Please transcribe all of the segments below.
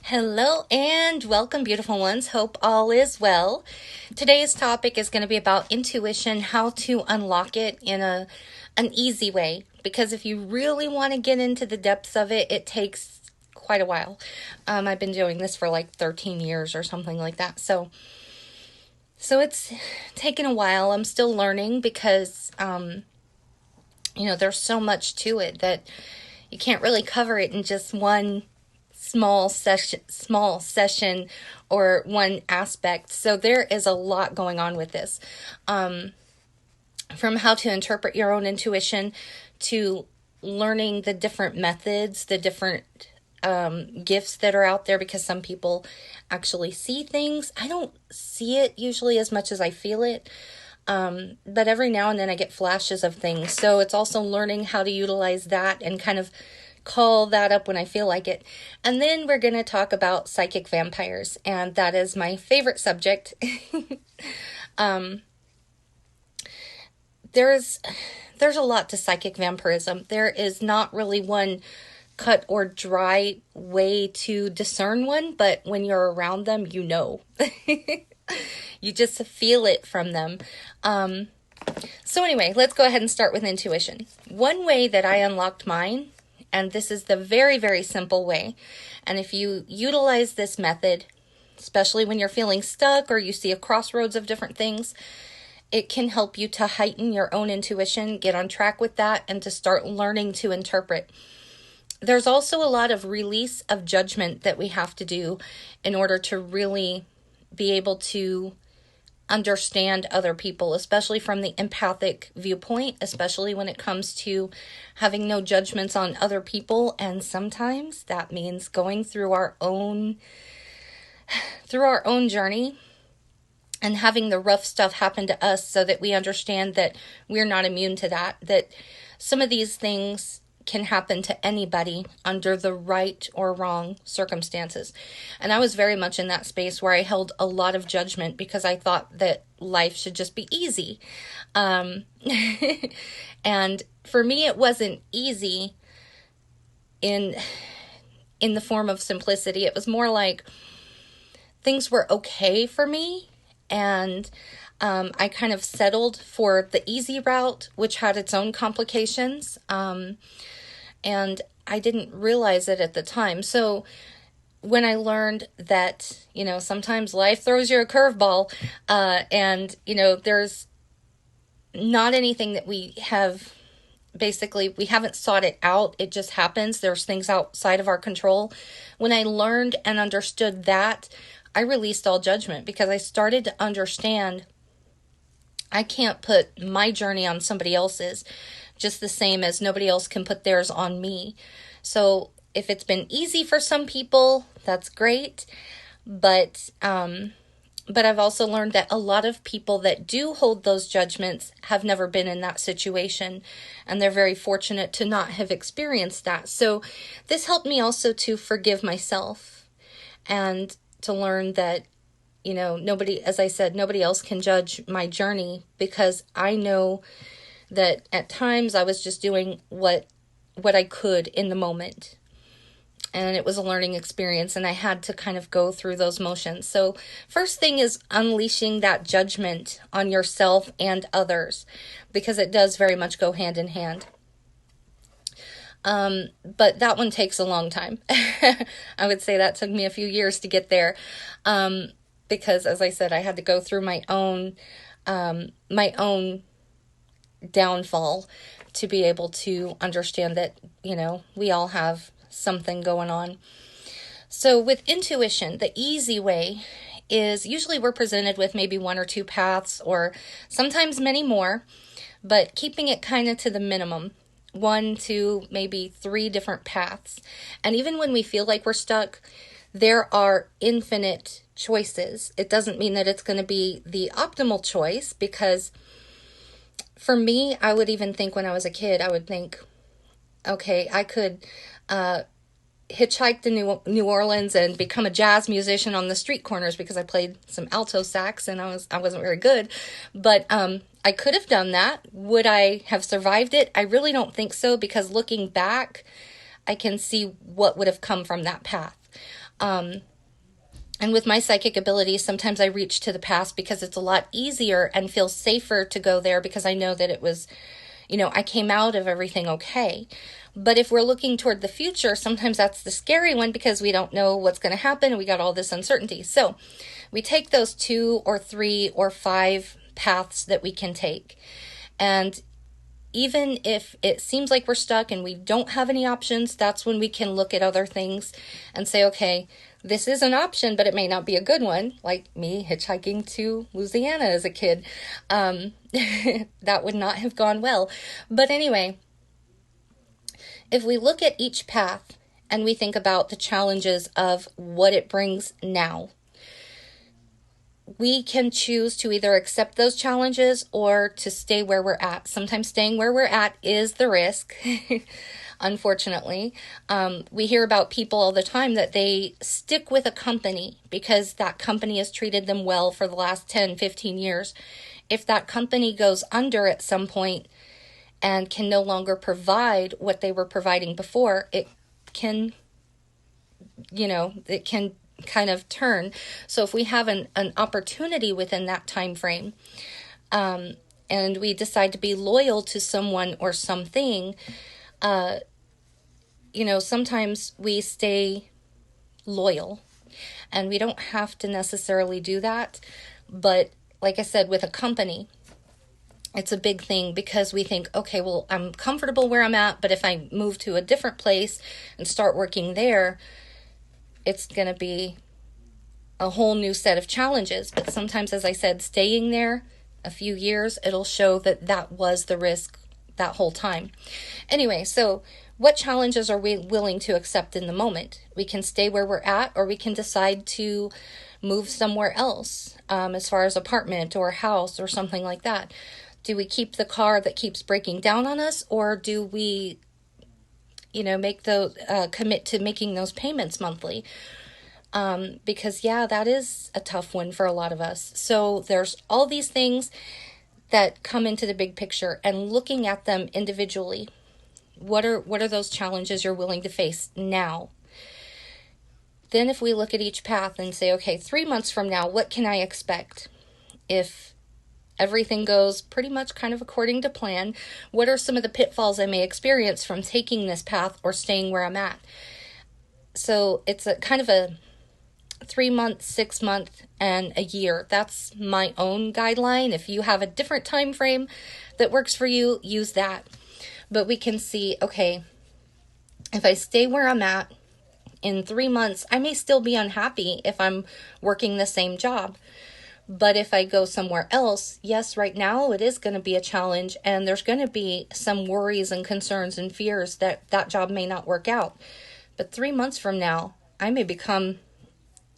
Hello and welcome, beautiful ones. Hope all is well. Today's topic is going to be about intuition, how to unlock it in an easy way. Because if you really want to get into the depths of it, it takes quite a while. I've been doing this for like 13 years or something like that. So it's taken a while. I'm still learning because, there's so much to it that you can't really cover it in just one small session or one aspect. So there is a lot going on with this. From how to interpret your own intuition to learning the different methods, the different gifts that are out there, because some people actually see things. I don't see it usually as much as I feel it. But every now and then I get flashes of things. So it's also learning how to utilize that and kind of call that up when I feel like it. And then we're going to talk about psychic vampires, and that is my favorite subject. There's a lot to psychic vampirism. There is not really one cut or dry way to discern one, but when you're around them, you know. You just feel it from them. So anyway, let's go ahead and start with intuition. One way that I unlocked mine, and this is the very, very simple way, and if you utilize this method, especially when you're feeling stuck or you see a crossroads of different things, it can help you to heighten your own intuition, get on track with that, and to start learning to interpret. There's also a lot of release of judgment that we have to do in order to really be able to understand other people, especially from the empathic viewpoint, especially when it comes to having no judgments on other people. And sometimes that means going through our own journey and having the rough stuff happen to us so that we understand that we're not immune to that some of these things can happen to anybody under the right or wrong circumstances. And I was very much in that space where I held a lot of judgment because I thought that life should just be easy. And for me, it wasn't easy in the form of simplicity. It was more like things were okay for me, and I kind of settled for the easy route, which had its own complications. And I didn't realize it at the time. So when I learned that, sometimes life throws you a curveball, and, there's not anything that we haven't sought it out. It just happens. There's things outside of our control. When I learned and understood that, I released all judgment because I started to understand I can't put my journey on somebody else's, just the same as nobody else can put theirs on me. So if it's been easy for some people, that's great. But I've also learned that a lot of people that do hold those judgments have never been in that situation, and they're very fortunate to not have experienced that. So this helped me also to forgive myself and to learn that, nobody, as I said, nobody else can judge my journey, because I know that at times I was just doing what I could in the moment. And it was a learning experience, and I had to kind of go through those motions. So first thing is unleashing that judgment on yourself and others, because it does very much go hand in hand. But that one takes a long time. I would say that took me a few years to get there. Because as I said, I had to go through my own downfall to be able to understand that, we all have something going on. So with intuition, the easy way is usually we're presented with maybe one or two paths, or sometimes many more, but keeping it kind of to the minimum, 1, 2, maybe 3 different paths. And even when we feel like we're stuck, there are infinite choices. It doesn't mean that it's going to be the optimal choice, because for me, I would even think when I was a kid, I would think, okay, I could hitchhike to New Orleans and become a jazz musician on the street corners, because I played some alto sax and I wasn't very good. But I could have done that. Would I have survived it? I really don't think so, because looking back, I can see what would have come from that path. And with my psychic abilities, sometimes I reach to the past because it's a lot easier and feels safer to go there because I know that it was, I came out of everything okay. But if we're looking toward the future, sometimes that's the scary one because we don't know what's going to happen and we got all this uncertainty. So we take those 2 or 3 or 5 paths that we can take. And even if it seems like we're stuck and we don't have any options, that's when we can look at other things and say, okay, this is an option, but it may not be a good one, like me hitchhiking to Louisiana as a kid. That would not have gone well. But anyway, if we look at each path and we think about the challenges of what it brings now, we can choose to either accept those challenges or to stay where we're at. Sometimes staying where we're at is the risk, unfortunately. We hear about people all the time that they stick with a company because that company has treated them well for the last 10, 15 years. If that company goes under at some point and can no longer provide what they were providing before, it can kind of turn. So if we have an opportunity within that time frame, and we decide to be loyal to someone or something, sometimes we stay loyal, and we don't have to necessarily do that. But like I said, with a company, it's a big thing because we think, okay, well, I'm comfortable where I'm at, but if I move to a different place and start working there, it's going to be a whole new set of challenges. But sometimes, as I said, staying there a few years, it'll show that that was the risk that whole time. Anyway, so what challenges are we willing to accept in the moment? We can stay where we're at, or we can decide to move somewhere else, as far as apartment or house or something like that. Do we keep the car that keeps breaking down on us, or do we make those, commit to making those payments monthly? Because that is a tough one for a lot of us. So there's all these things that come into the big picture, and looking at them individually. What are those challenges you're willing to face now? Then if we look at each path and say, okay, 3 months from now, what can I expect? If everything goes pretty much kind of according to plan, what are some of the pitfalls I may experience from taking this path or staying where I'm at? So it's a kind of a 3 month, 6 month, and a year. That's my own guideline. If you have a different time frame that works for you, use that. But we can see, okay, if I stay where I'm at in 3 months, I may still be unhappy if I'm working the same job. But if I go somewhere else, yes, right now it is going to be a challenge, and there's going to be some worries and concerns and fears that that job may not work out. But 3 months from now, I may become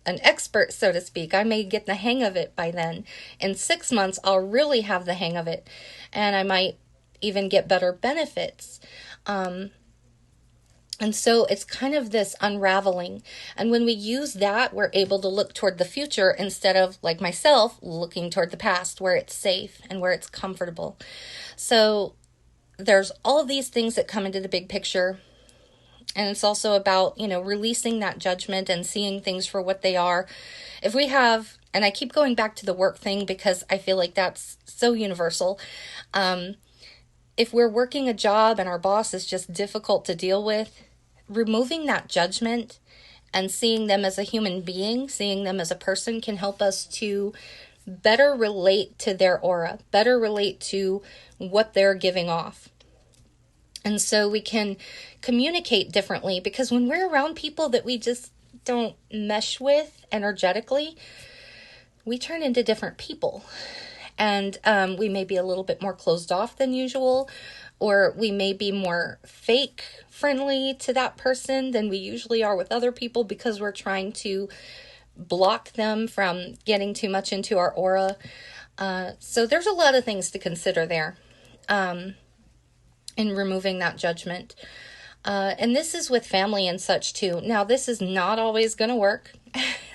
an expert, so to speak. I may get the hang of it by then. In 6 months, I'll really have the hang of it, and I might even get better benefits. And so it's kind of this unraveling. And when we use that, we're able to look toward the future instead of, like myself, looking toward the past where it's safe and where it's comfortable. So there's all of these things that come into the big picture. And it's also about, releasing that judgment and seeing things for what they are. If we have, and I keep going back to the work thing because I feel like that's so universal. If we're working a job and our boss is just difficult to deal with, removing that judgment and seeing them as a human being, seeing them as a person, can help us to better relate to their aura, better relate to what they're giving off. And so we can communicate differently, because when we're around people that we just don't mesh with energetically, we turn into different people. And we may be a little bit more closed off than usual, or we may be more fake friendly to that person than we usually are with other people, because we're trying to block them from getting too much into our aura. So there's a lot of things to consider there in removing that judgment. And this is with family and such too. Now, this is not always going to work.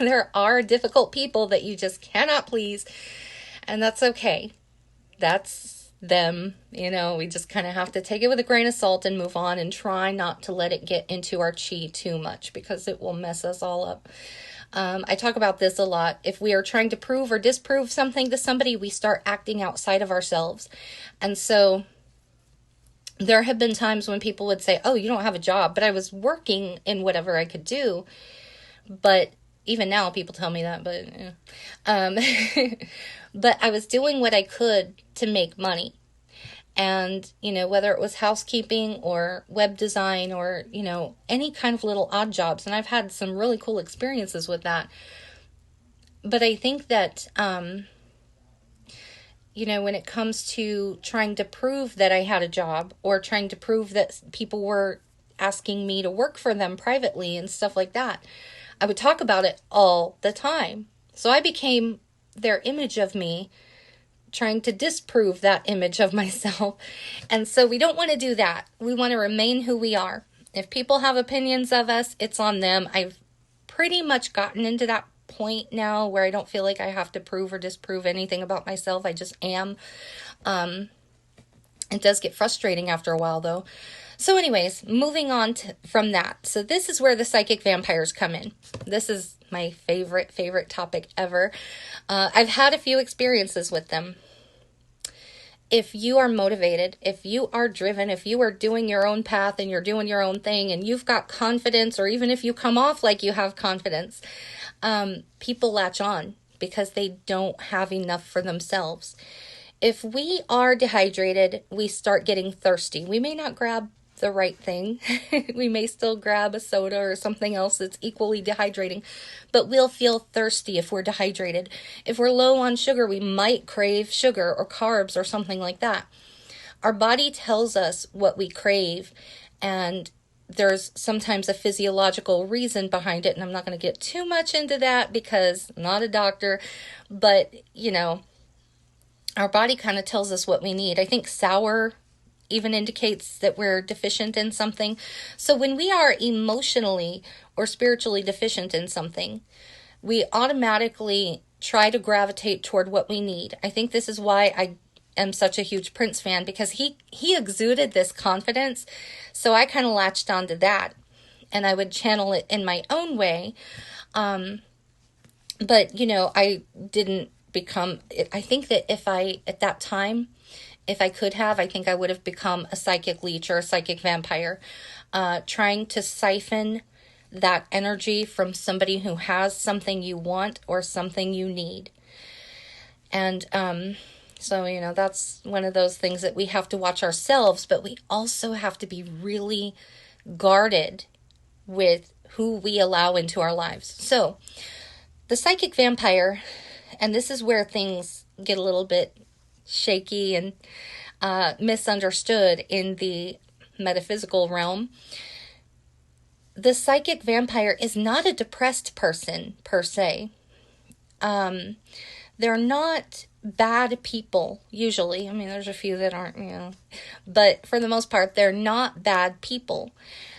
There are difficult people that you just cannot please, and that's okay. That's them. We just kind of have to take it with a grain of salt and move on and try not to let it get into our chi too much, because it will mess us all up. I talk about this a lot. If we are trying to prove or disprove something to somebody, we start acting outside of ourselves. And so there have been times when people would say, oh, you don't have a job, but I was working in whatever I could do. But even now people tell me that, but but I was doing what I could to make money. And, whether it was housekeeping or web design or, any kind of little odd jobs. And I've had some really cool experiences with that. But I think that, when it comes to trying to prove that I had a job, or trying to prove that people were asking me to work for them privately and stuff like that, I would talk about it all the time. So I became their image of me, trying to disprove that image of myself. And so we don't want to do that. We want to remain who we are. If people have opinions of us, it's on them. I've pretty much gotten into that point now where I don't feel like I have to prove or disprove anything about myself. I just am. It does get frustrating after a while, though. So anyways, moving on from that. So this is where the psychic vampires come in. This is my favorite topic ever. I've had a few experiences with them. If you are motivated, if you are driven, if you are doing your own path and you're doing your own thing and you've got confidence, or even if you come off like you have confidence, people latch on because they don't have enough for themselves. If we are dehydrated, we start getting thirsty. We may not grab the right thing. We may still grab a soda or something else that's equally dehydrating, but we'll feel thirsty if we're dehydrated. If we're low on sugar, we might crave sugar or carbs or something like that. Our body tells us what we crave, and there's sometimes a physiological reason behind it, and I'm not going to get too much into that because I'm not a doctor, but our body kind of tells us what we need. I think sour even indicates that we're deficient in something. So when we are emotionally or spiritually deficient in something, we automatically try to gravitate toward what we need. I think this is why I am such a huge Prince fan, because he exuded this confidence. So I kind of latched onto that, and I would channel it in my own way. But I didn't become, I think that at that time, if I could have, I think I would have become a psychic leech or a psychic vampire, trying to siphon that energy from somebody who has something you want or something you need. And so, that's one of those things that we have to watch ourselves, but we also have to be really guarded with who we allow into our lives. So the psychic vampire, and this is where things get a little bit shaky and misunderstood in the metaphysical realm. The psychic vampire is not a depressed person per se. They're not bad people usually. I mean, there's a few that aren't, but for the most part, they're not bad people.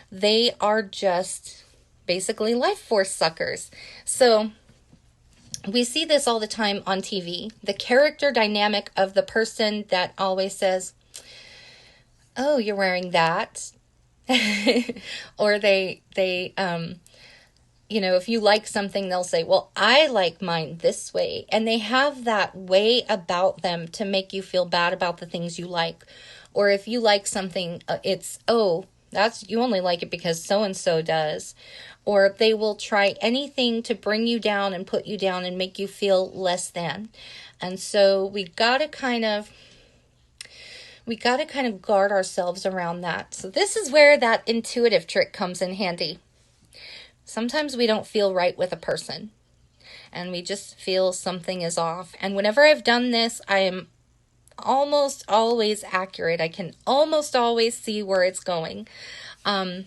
They are just basically life force suckers. So we see this all the time on TV. The character dynamic of the person that always says, oh, you're wearing that. Or they if you like something, they'll say, well, I like mine this way. And they have that way about them to make you feel bad about the things you like. Or if you like something, it's, oh, you only like it because so-and-so does. Or they will try anything to bring you down and put you down and make you feel less than. And so we got to kind of guard ourselves around that. So this is where that intuitive trick comes in handy. Sometimes we don't feel right with a person, and we just feel something is off. And whenever I've done this, I am almost always accurate. I can almost always see where it's going. And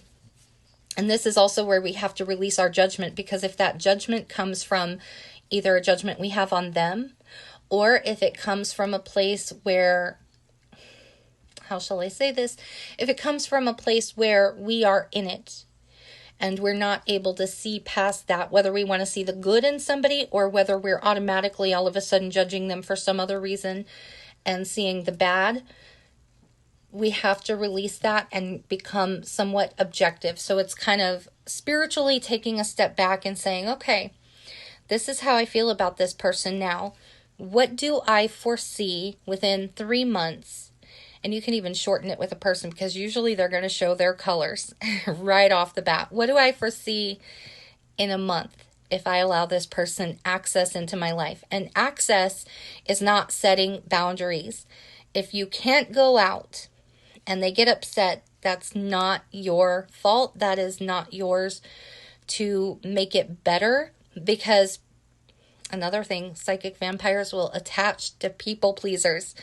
this is also where we have to release our judgment, because if that judgment comes from either a judgment we have on them, or if it comes from a place where, how shall I say this? If it comes from a place where we are in it and we're not able to see past that, whether we want to see the good in somebody or whether we're automatically all of a sudden judging them for some other reason, and seeing the bad, we have to release that and become somewhat objective. So it's kind of spiritually taking a step back and saying, okay, this is how I feel about this person now. What do I foresee within 3 months? And you can even shorten it with a person, because usually they're going to show their colors right off the bat. What do I foresee in a month if I allow this person access into my life? And access is not setting boundaries. If you can't go out and they get upset, that's not your fault. That is not yours to make it better, because another thing, psychic vampires will attach to people pleasers.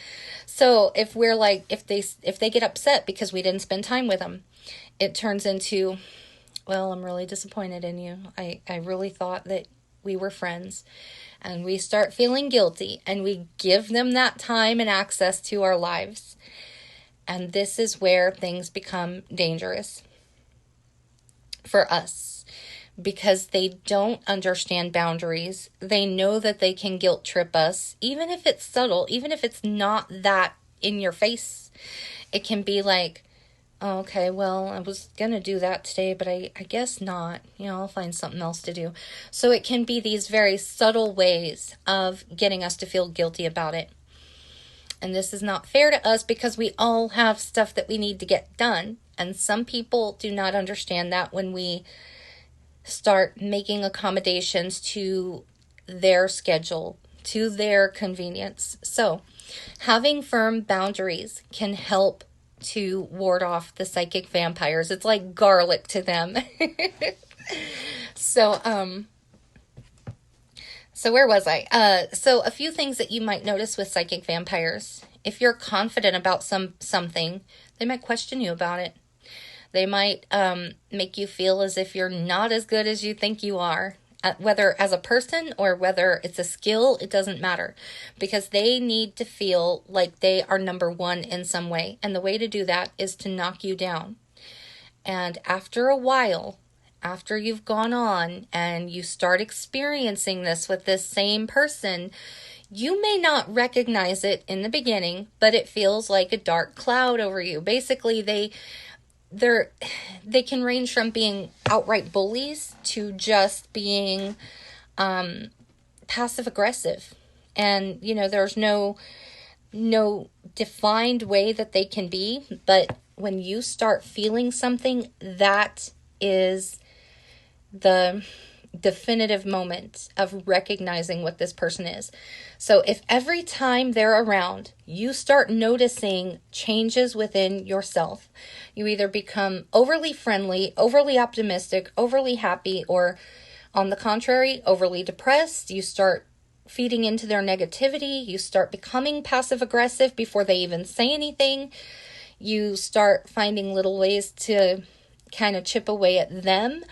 So if we're like, if they get upset because we didn't spend time with them, it turns into, well, I'm really disappointed in you. I really thought that we were friends. And we start feeling guilty, and we give them that time and access to our lives. And this is where things become dangerous for us, because they don't understand boundaries. They know that they can guilt trip us, even if it's subtle, even if it's not that in your face. It can be like, oh, okay, well, I was going to do that today, but I guess not. I'll find something else to do. So it can be these very subtle ways of getting us to feel guilty about it. And this is not fair to us, because we all have stuff that we need to get done. And some people do not understand that when we start making accommodations to their schedule, to their convenience. So having firm boundaries can help to ward off the psychic vampires. It's like garlic to them. So where was I? So a few things that you might notice with psychic vampires. If you're confident about something, they might question you about it. They might make you feel as if you're not as good as you think you are. Whether as a person or whether it's a skill, it doesn't matter. Because they need to feel like they are number one in some way. And the way to do that is to knock you down. And after a while, after you've gone on and you start experiencing this with this same person, you may not recognize it in the beginning, but it feels like a dark cloud over you. Basically, they can range from being outright bullies to just being passive aggressive. And, there's no defined way that they can be, but when you start feeling something, that is the definitive moment of recognizing what this person is. So if every time they're around, you start noticing changes within yourself, you either become overly friendly, overly optimistic, overly happy, or on the contrary, overly depressed, you start feeding into their negativity, you start becoming passive aggressive before they even say anything, you start finding little ways to kind of chip away at them.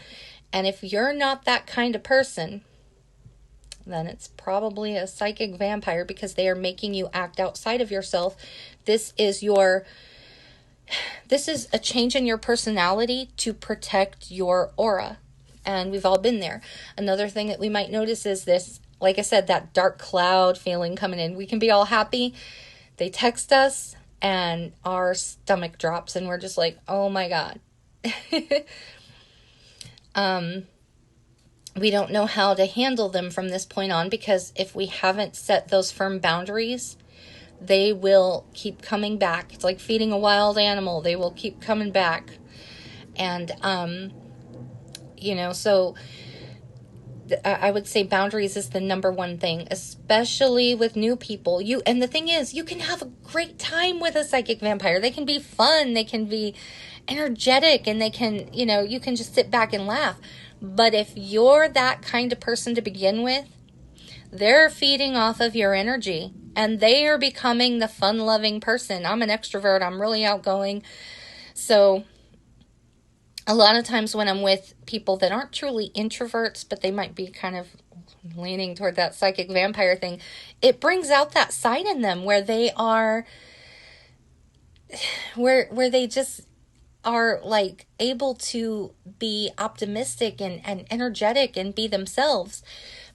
And if you're not that kind of person, then it's probably a psychic vampire, because they are making you act outside of yourself. This is a change in your personality to protect your aura. And we've all been there. Another thing that we might notice is this, like I said, that dark cloud feeling coming in. We can be all happy. They text us and our stomach drops and we're just like, oh my God. We don't know how to handle them from this point on, because if we haven't set those firm boundaries, they will keep coming back. It's like feeding a wild animal. They will keep coming back. And, so I would say boundaries is the number one thing, especially with new people. And the thing is, you can have a great time with a psychic vampire. They can be fun. They can be energetic, and they can, you can just sit back and laugh. But if you're that kind of person to begin with, they're feeding off of your energy, and they are becoming the fun-loving person. I'm an extrovert. I'm really outgoing. So a lot of times when I'm with people that aren't truly introverts, but they might be kind of leaning toward that psychic vampire thing, it brings out that side in them where they are, where they just are like able to be optimistic and energetic and be themselves.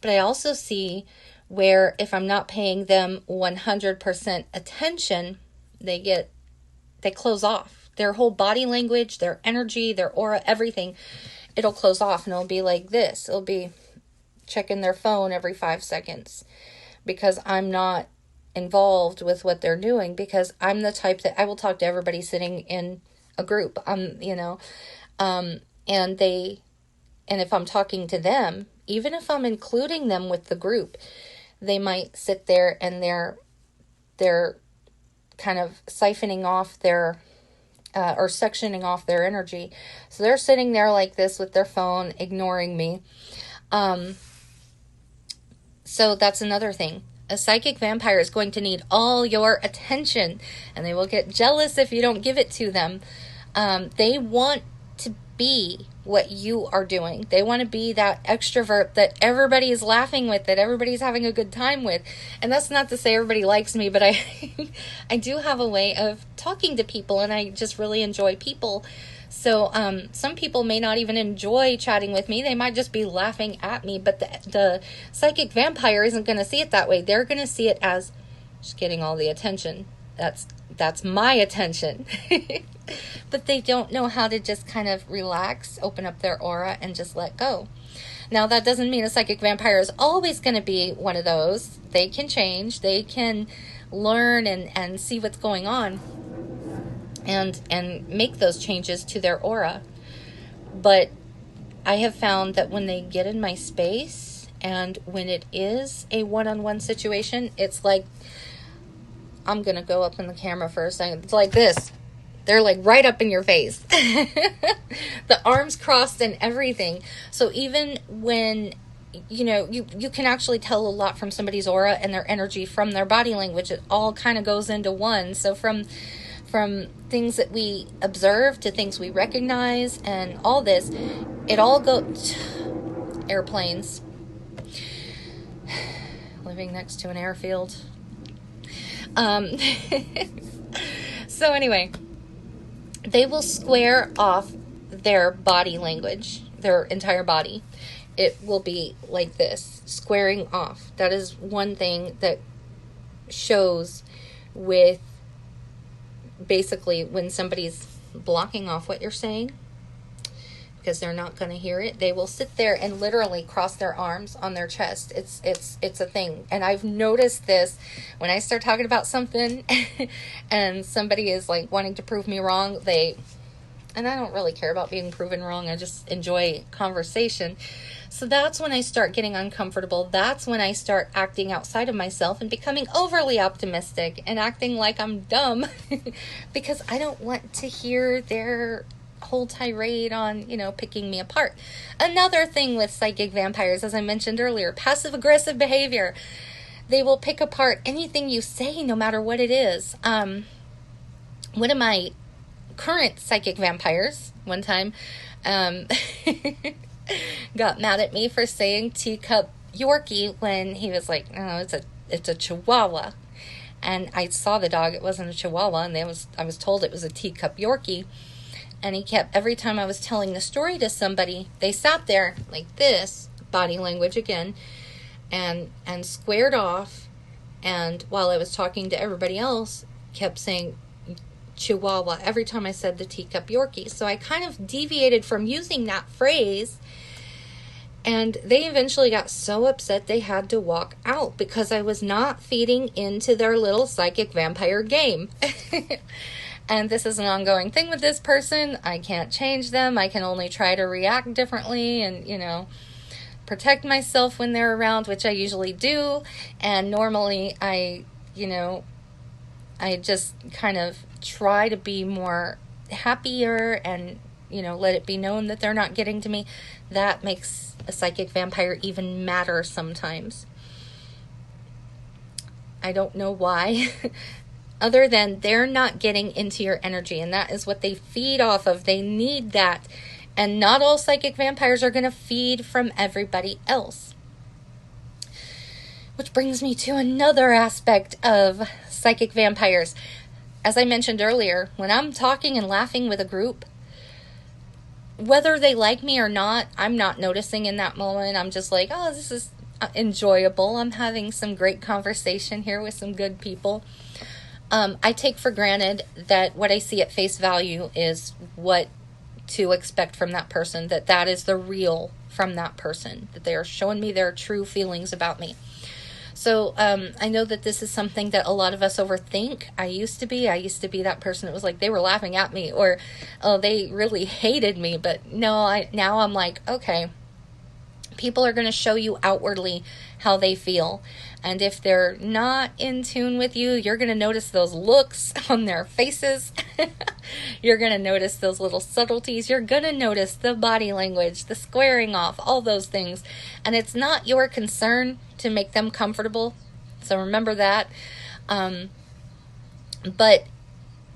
But I also see where if I'm not paying them 100% attention, they close off. Their whole body language, their energy, their aura, everything, it'll close off, and it'll be like this. It'll be checking their phone every 5 seconds because I'm not involved with what they're doing, because I'm the type that I will talk to everybody sitting in a group. And if I'm talking to them, even if I'm including them with the group, they might sit there and they're kind of siphoning off their or sectioning off their energy. So they're sitting there like this with their phone, ignoring me. So that's another thing. A psychic vampire is going to need all your attention, and they will get jealous if you don't give it to them. They want to be what you are doing. They want to be that extrovert that everybody is laughing with, that everybody's having a good time with. And that's not to say everybody likes me, but I do have a way of talking to people, and I just really enjoy people. So some people may not even enjoy chatting with me. They might just be laughing at me. But the psychic vampire isn't going to see it that way. They're going to see it as just getting all the attention. That's my attention. But they don't know how to just kind of relax, open up their aura, and just let go. Now, that doesn't mean a psychic vampire is always going to be one of those. They can change. They can learn and see what's going on and make those changes to their aura. But I have found that when they get in my space, and when it is a one-on-one situation, it's like, I'm going to go up in the camera for a second. It's like this. They're like right up in your face. The arms crossed and everything. So even when, you can actually tell a lot from somebody's aura and their energy from their body language. It all kind of goes into one. So from things that we observe to things we recognize and all this, it all goes... Airplanes. Living next to an airfield. So anyway, they will square off their body language, their entire body. It will be like this, squaring off. That is one thing that shows with basically when somebody's blocking off what you're saying, because they're not going to hear it. They will sit there and literally cross their arms on their chest. It's a thing. And I've noticed this when I start talking about something and somebody is like wanting to prove me wrong. And I don't really care about being proven wrong. I just enjoy conversation. So that's when I start getting uncomfortable. That's when I start acting outside of myself and becoming overly optimistic and acting like I'm dumb because I don't want to hear their whole tirade on, picking me apart. Another thing with psychic vampires, as I mentioned earlier, passive aggressive behavior. They will pick apart anything you say, no matter what it is. One of my current psychic vampires one time got mad at me for saying teacup Yorkie when he was like, no, it's a Chihuahua. And I saw the dog, it wasn't a Chihuahua, and I was told it was a teacup Yorkie. And he kept, every time I was telling the story to somebody, they sat there like this, body language again, and squared off. And while I was talking to everybody else, kept saying Chihuahua every time I said the teacup Yorkie. So I kind of deviated from using that phrase. And they eventually got so upset they had to walk out because I was not feeding into their little psychic vampire game. And this is an ongoing thing with this person. I can't change them. I can only try to react differently and, protect myself when they're around, which I usually do. And normally I just kind of try to be more happier and, let it be known that they're not getting to me. That makes a psychic vampire even madder sometimes. I don't know why. Other than they're not getting into your energy, and that is what they feed off of. They need that. And not all psychic vampires are going to feed from everybody else. Which brings me to another aspect of psychic vampires. As I mentioned earlier, when I'm talking and laughing with a group, whether they like me or not, I'm not noticing in that moment. I'm just like, oh, enjoyable. I'm having some great conversation here with some good people. I take for granted that what I see at face value is what to expect from that person, that is the real from that person, that they are showing me their true feelings about me. So I know that this is something that a lot of us overthink. I used to be that person that was like, they were laughing at me, or oh, they really hated me. But no, now I'm like, okay, people are going to show you outwardly how they feel. And if they're not in tune with you, you're going to notice those looks on their faces. You're going to notice those little subtleties. You're going to notice the body language, the squaring off, all those things. And it's not your concern to make them comfortable. So remember that. But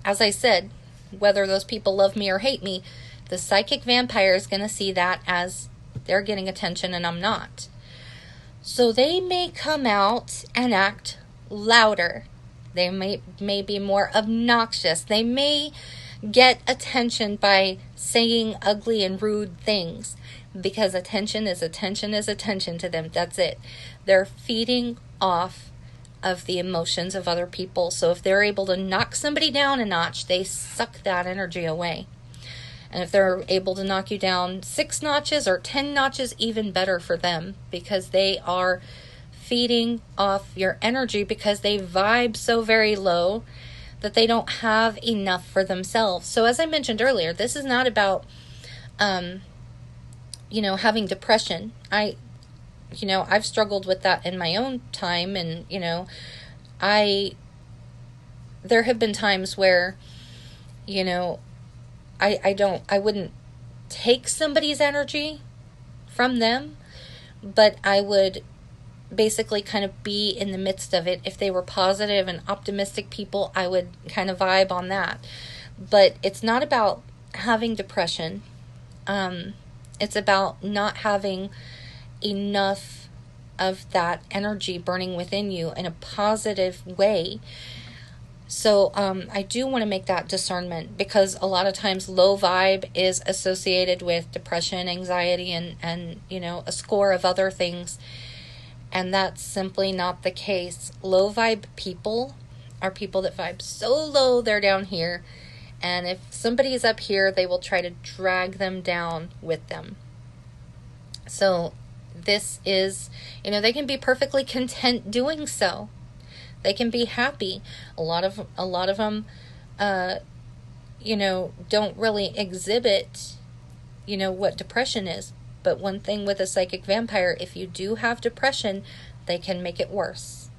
as I said, whether those people love me or hate me, the psychic vampire is going to see that as they're getting attention and I'm not. So they may come out and act louder. They may be more obnoxious. They may get attention by saying ugly and rude things, because attention is attention to them. That's it. They're feeding off of the emotions of other people. So if they're able to knock somebody down a notch, they suck that energy away. And if they're able to knock you down 6 notches or 10 notches, even better for them, because they are feeding off your energy, because they vibe so very low that they don't have enough for themselves. So as I mentioned earlier, this is not about, having depression. I've struggled with that in my own time. And, there have been times where, I wouldn't take somebody's energy from them, but I would basically kind of be in the midst of it. If they were positive and optimistic people, I would kind of vibe on that. But it's not about having depression. It's about not having enough of that energy burning within you in a positive way. So I do want to make that discernment, because a lot of times low vibe is associated with depression, anxiety, and a score of other things. And that's simply not the case. Low vibe people are people that vibe so low they're down here. And if somebody is up here, they will try to drag them down with them. So this is, they can be perfectly content doing so. They can be happy. A lot of them, don't really exhibit, what depression is. But one thing with a psychic vampire, if you do have depression, they can make it worse,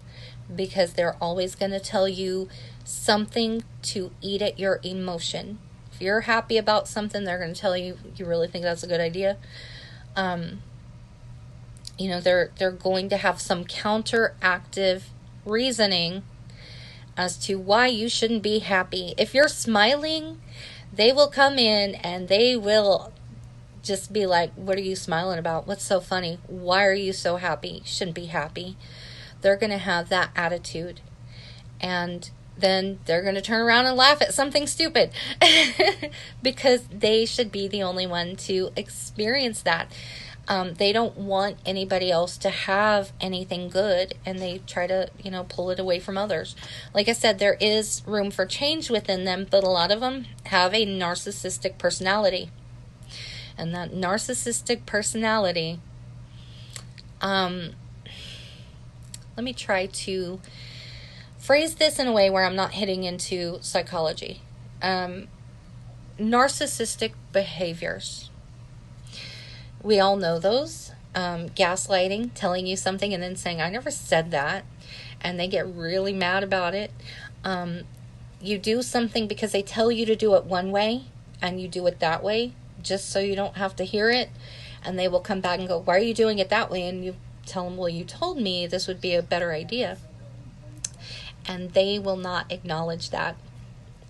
because they're always going to tell you something to eat at your emotion. If you're happy about something, they're going to tell you, you really think that's a good idea? They're going to have some counteractive reasoning as to why you shouldn't be happy. If you're smiling, they will come in and they will just be like, what are you smiling about? What's so funny? Why are you so happy? You shouldn't be happy. They're going to have that attitude. And then they're going to turn around and laugh at something stupid because they should be the only one to experience that. They don't want anybody else to have anything good, and they try to, pull it away from others. Like I said, there is room for change within them, but a lot of them have a narcissistic personality. And that narcissistic personality, let me try to phrase this in a way where I'm not hitting into psychology. Narcissistic behaviors. We all know those. Gaslighting, telling you something and then saying, I never said that. And they get really mad about it. You do something because they tell you to do it one way, and you do it that way, just so you don't have to hear it. And they will come back and go, why are you doing it that way? And you tell them, well, you told me this would be a better idea. And they will not acknowledge that.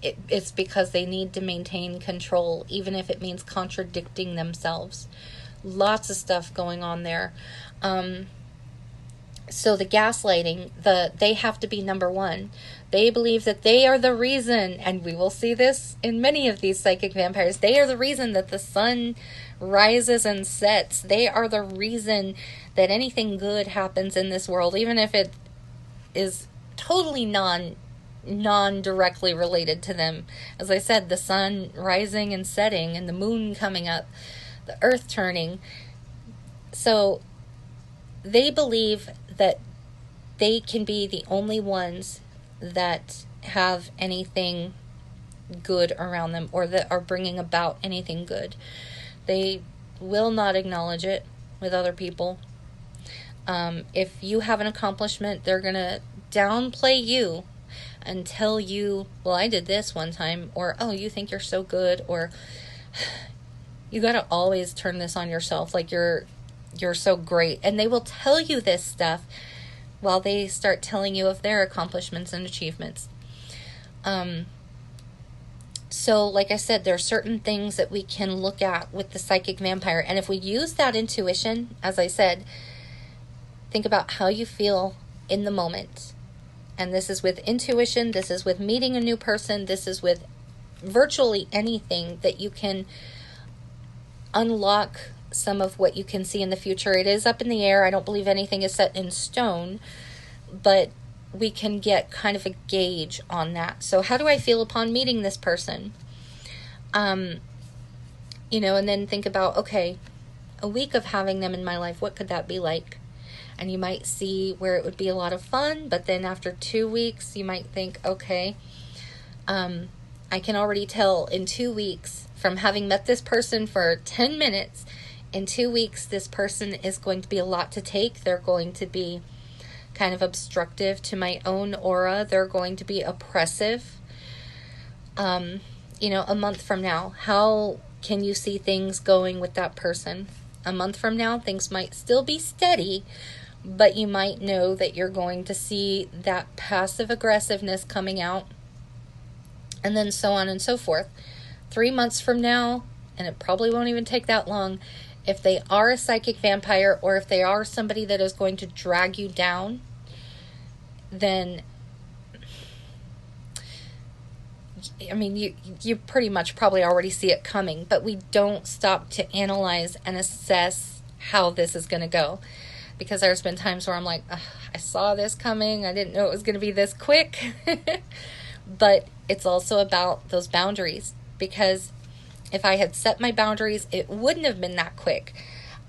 It's because they need to maintain control, even if it means contradicting themselves. Lots of stuff going on there. So the gaslighting, they have to be number one. They believe that they are the reason, and we will see this in many of these psychic vampires, they are the reason that the sun rises and sets. They are the reason that anything good happens in this world, even if it is totally non-directly related to them. As I said, the sun rising and setting and the moon coming up, the earth turning. So they believe that they can be the only ones that have anything good around them, or that are bringing about anything good. They will not acknowledge it with other people. If you have an accomplishment, they're going to downplay you and tell you, well, I did this one time, or, oh, you think you're so good, or you got to always turn this on yourself, like you're so great. And they will tell you this stuff while they start telling you of their accomplishments and achievements. So like I said, there are certain things that we can look at with the psychic vampire. And if we use that intuition, as I said, think about how you feel in the moment. And this is with intuition, this is with meeting a new person, this is with virtually anything that you can unlock some of what you can see in the future. It is up in the air. I don't believe anything is set in stone, but we can get kind of a gauge on that. So how do I feel upon meeting this person? And then think about, okay, a week of having them in my life, what could that be like? And you might see where it would be a lot of fun, but then after 2 weeks, you might think, okay, I can already tell in 2 weeks from having met this person for 10 minutes, in 2 weeks, this person is going to be a lot to take. They're going to be kind of obstructive to my own aura. They're going to be oppressive. A month from now, how can you see things going with that person? A month from now, things might still be steady, but you might know that you're going to see that passive aggressiveness coming out, and then so on and so forth. 3 months from now, and it probably won't even take that long, if they are a psychic vampire, or if they are somebody that is going to drag you down, then, you pretty much probably already see it coming, but we don't stop to analyze and assess how this is going to go. Because there's been times where I'm like, I saw this coming. I didn't know it was going to be this quick. But it's also about those boundaries. Because if I had set my boundaries, it wouldn't have been that quick.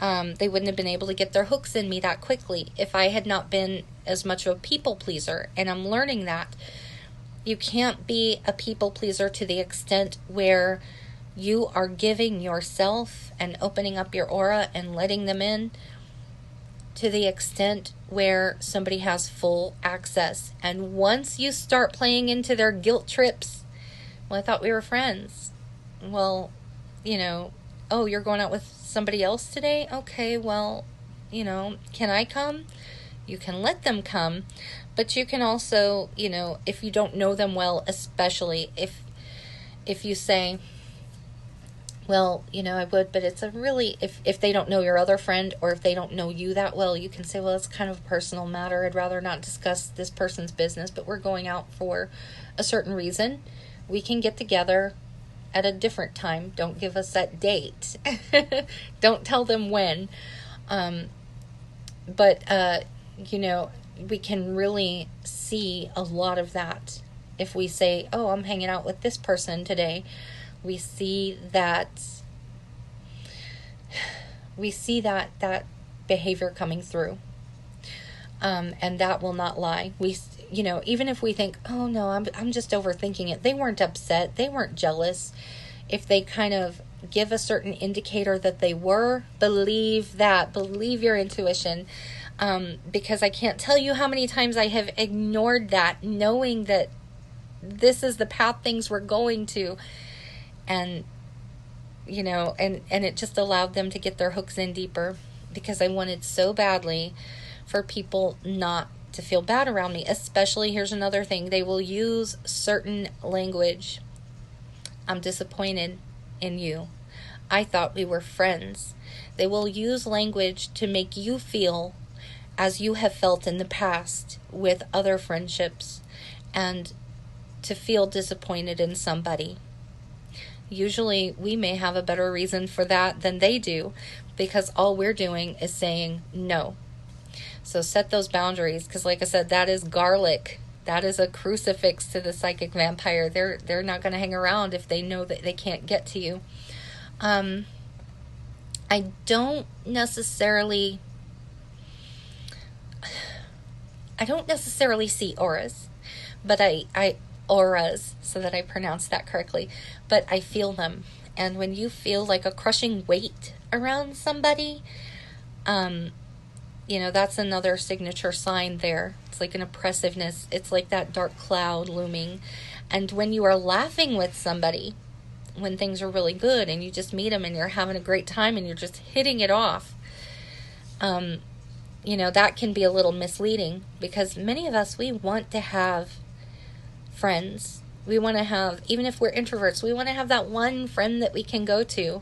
They wouldn't have been able to get their hooks in me that quickly if I had not been as much of a people pleaser. And I'm learning that. You can't be a people pleaser to the extent where you are giving yourself and opening up your aura and letting them in, to the extent where somebody has full access. And once you start playing into their guilt trips, well, I thought we were friends. Well, oh, you're going out with somebody else today? Okay, well, can I come? You can let them come, but you can also, if you don't know them well, especially if you say, well, I would, but it's if they don't know your other friend, or if they don't know you that well, you can say, well, it's kind of a personal matter. I'd rather not discuss this person's business, but we're going out for a certain reason. We can get together at a different time. Don't give us that date. Don't tell them when. But we can really see a lot of that if we say, oh, I'm hanging out with this person today. We see that behavior coming through, and that will not lie. Even if we think, oh no, I'm just overthinking it. They weren't upset. They weren't jealous. If they kind of give a certain indicator that they were, believe that. Believe your intuition, because I can't tell you how many times I have ignored that, knowing that this is the path things were going to. And, and it just allowed them to get their hooks in deeper, because I wanted so badly for people not to feel bad around me. Especially, here's another thing, they will use certain language. I'm disappointed in you. I thought we were friends. They will use language to make you feel as you have felt in the past with other friendships, and to feel disappointed in somebody. Usually we may have a better reason for that than they do, because all we're doing is saying no. So set those boundaries, because like I said, that is garlic. That is a crucifix to the psychic vampire. They're not going to hang around if they know that they can't get to you. I don't necessarily see auras, but I auras, so that I pronounce that correctly, but I feel them. And when you feel like a crushing weight around somebody, that's another signature sign there. It's like an oppressiveness. It's like that dark cloud looming. And when you are laughing with somebody, when things are really good and you just meet them and you're having a great time and you're just hitting it off, that can be a little misleading, because many of us, we want to have friends. We want to have, even if we're introverts, we want to have that one friend that we can go to.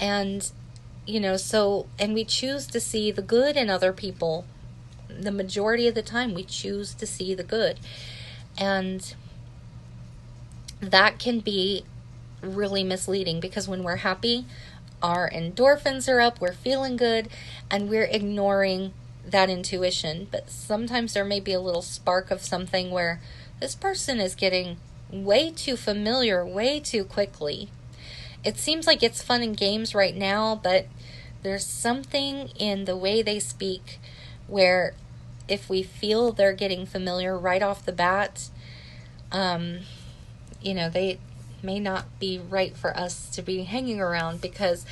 And, and we choose to see the good in other people. The majority of the time, we choose to see the good. And that can be really misleading, because when we're happy, our endorphins are up, we're feeling good, and we're ignoring that intuition. But sometimes there may be a little spark of something where this person is getting way too familiar way too quickly. It seems like it's fun and games right now, but there's something in the way they speak where if we feel they're getting familiar right off the bat, they may not be right for us to be hanging around, because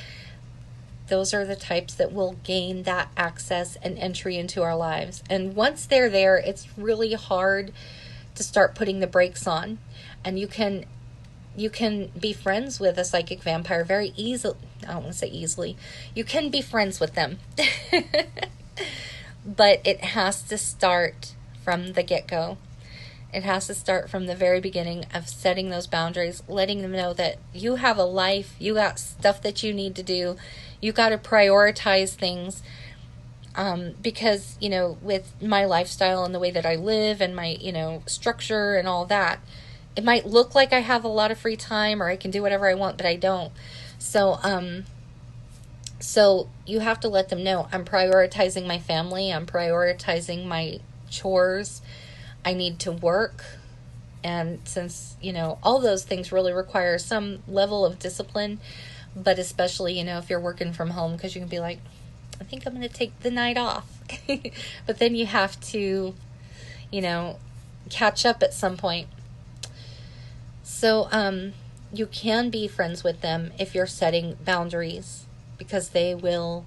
those are the types that will gain that access and entry into our lives. And once they're there, it's really hard to start putting the brakes on. And you can be friends with a psychic vampire very easily. I don't want to say easily. You can be friends with them. But it has to start from the get-go. It has to start from the very beginning of setting those boundaries, letting them know that you have a life, you got stuff that you need to do, you got to prioritize things. Because, with my lifestyle and the way that I live and my, structure and all that, it might look like I have a lot of free time or I can do whatever I want, but I don't. So you have to let them know, I'm prioritizing my family, I'm prioritizing my chores, I need to work. And since, all those things really require some level of discipline, but especially, if you're working from home, because you can be like, I think I'm going to take the night off. But then you have to, catch up at some point. So you can be friends with them if you're setting boundaries, because they won't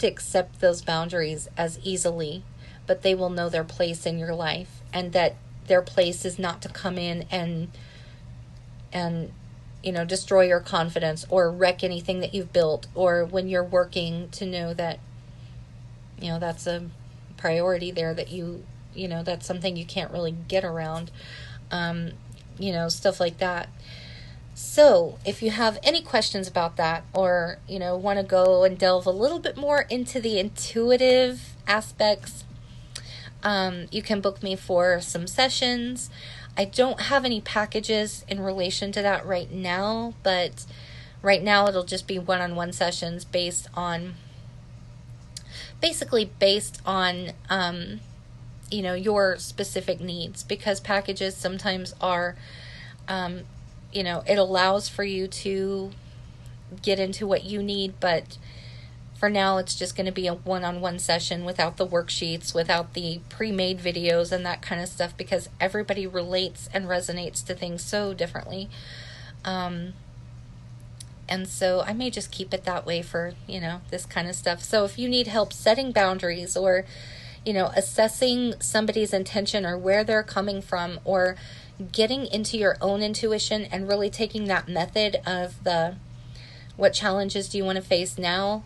accept those boundaries as easily, but they will know their place in your life, and that their place is not to come in and destroy your confidence or wreck anything that you've built, or when you're working, to know that, that's a priority there, that that's something you can't really get around, stuff like that. So if you have any questions about that, or, want to go and delve a little bit more into the intuitive aspects, you can book me for some sessions. I don't have any packages in relation to that right now, but right now it'll just be one-on-one sessions based on your specific needs, because packages sometimes are, it allows for you to get into what you need, but for now it's just going to be a one-on-one session without the worksheets, without the pre-made videos and that kind of stuff, because everybody relates and resonates to things so differently. And so I may just keep it that way for, this kind of stuff. So if you need help setting boundaries, or, assessing somebody's intention or where they're coming from, or getting into your own intuition and really taking that method of what challenges do you want to face now?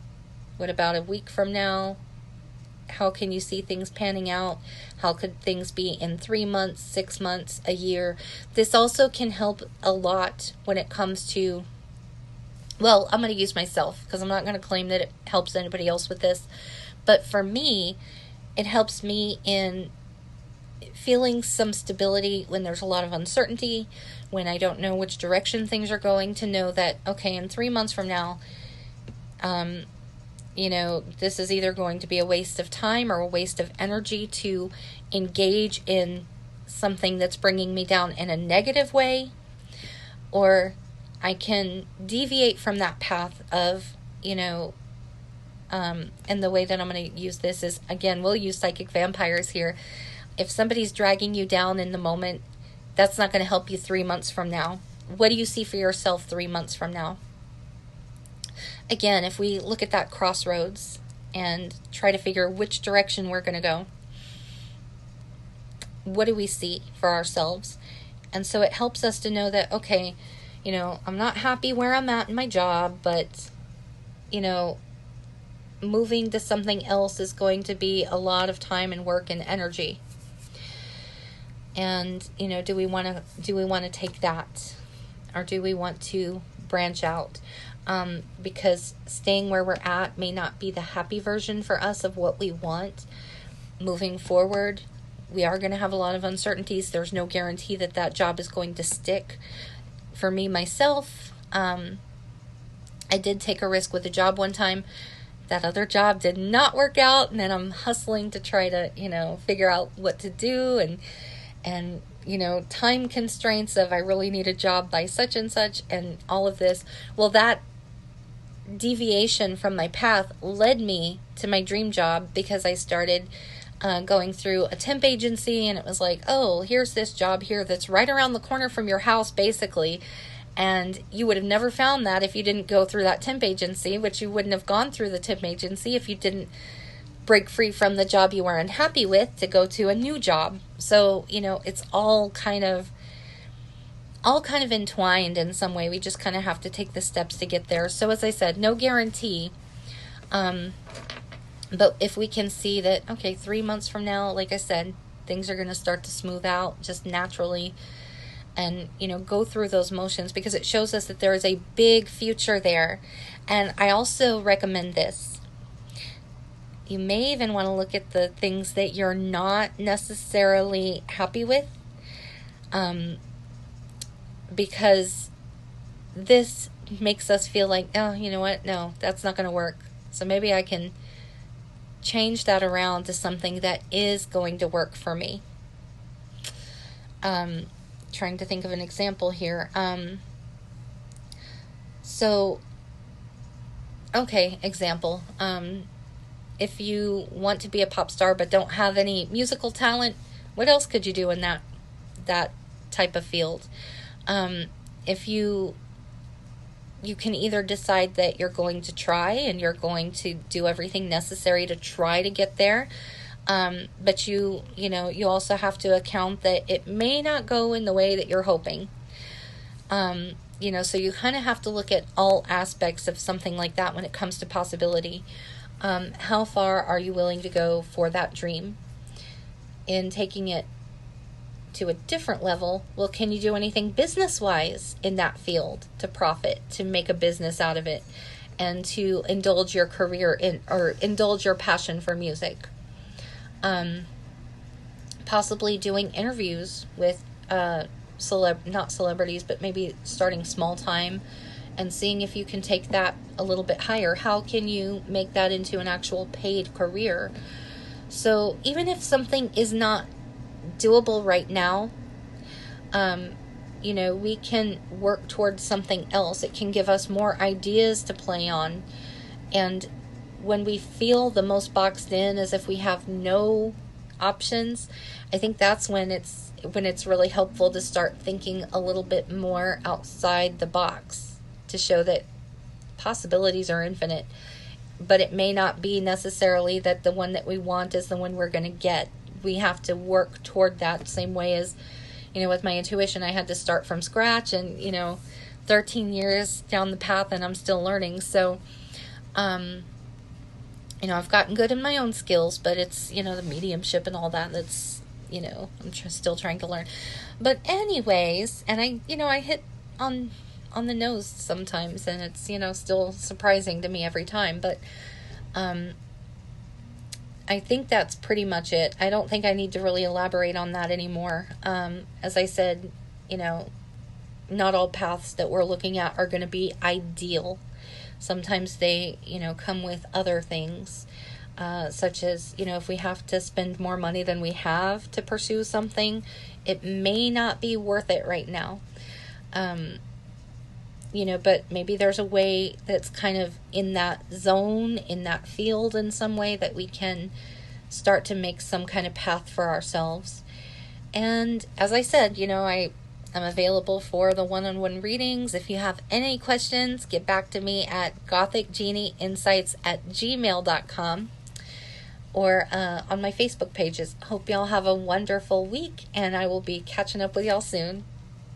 What about a week from now? How can you see things panning out? How could things be in 3 months, 6 months, a year? This also can help a lot when it comes to, well, I'm going to use myself, because I'm not going to claim that it helps anybody else with this. But for me, it helps me in feeling some stability when there's a lot of uncertainty, when I don't know which direction things are going, to know that, okay, in 3 months from now, this is either going to be a waste of time or a waste of energy to engage in something that's bringing me down in a negative way, or I can deviate from that path of, and the way that I'm going to use this is, again, we'll use psychic vampires here. If somebody's dragging you down in the moment, that's not going to help you 3 months from now. What do you see for yourself 3 months from now? Again, if we look at that crossroads and try to figure which direction we're going to go, what do we see for ourselves? And so it helps us to know that, okay, I'm not happy where I'm at in my job, but, moving to something else is going to be a lot of time and work and energy. And, do we want to take that, or do we want to branch out? Because staying where we're at may not be the happy version for us of what we want. Moving forward, we are going to have a lot of uncertainties. There's no guarantee that that job is going to stick. For me, myself, I did take a risk with a job one time. That other job did not work out, and then I'm hustling to try to, figure out what to do, and time constraints of I really need a job by such and such, and all of this. Well, that deviation from my path led me to my dream job, because I started going through a temp agency, and it was like, oh, here's this job here that's right around the corner from your house, basically. And you would have never found that if you didn't go through that temp agency, which you wouldn't have gone through the temp agency if you didn't break free from the job you were unhappy with to go to a new job. So, it's all kind of entwined in some way. We just kind of have to take the steps to get there. So as I said, no guarantee. But if we can see that, okay, 3 months from now, like I said, things are going to start to smooth out just naturally, and, go through those motions, because it shows us that there is a big future there. And I also recommend this. You may even want to look at the things that you're not necessarily happy with, because this makes us feel like, oh, you know what? No, that's not going to work. So maybe I can change that around to something that is going to work for me. Trying to think of an example here. Example. If you want to be a pop star but don't have any musical talent, what else could you do in that type of field? If you can either decide that you're going to try and you're going to do everything necessary to try to get there, but you also have to account that it may not go in the way that you're hoping. So you kind of have to look at all aspects of something like that when it comes to possibility. How far are you willing to go for that dream? In taking it to a different level, well, can you do anything business-wise in that field to profit, to make a business out of it, and to indulge your career in, or indulge your passion for music? Possibly doing interviews with not celebrities, but maybe starting small time and seeing if you can take that a little bit higher. How can you make that into an actual paid career? So even if something is not doable right now, we can work towards something else. It can give us more ideas to play on. And when we feel the most boxed in, as if we have no options, I think that's when it's really helpful to start thinking a little bit more outside the box, to show that possibilities are infinite. But it may not be necessarily that the one that we want is the one we're going to get. We have to work toward that, same way as, with my intuition, I had to start from scratch, and, 13 years down the path and I'm still learning. So, I've gotten good in my own skills, but it's, the mediumship and all that's, I'm still trying to learn. But anyways, and I hit on the nose sometimes, and it's, still surprising to me every time. But I think that's pretty much it. I don't think I need to really elaborate on that anymore. As I said, you know, not all paths that we're looking at are going to be ideal. Sometimes they, come with other things, such as, if we have to spend more money than we have to pursue something, it may not be worth it right now. But maybe there's a way that's kind of in that zone, in that field in some way, that we can start to make some kind of path for ourselves. And as I said, I'm available for the one-on-one readings. If you have any questions, get back to me at gothicgenieinsights@gmail.com or on my Facebook pages. Hope y'all have a wonderful week, and I will be catching up with y'all soon.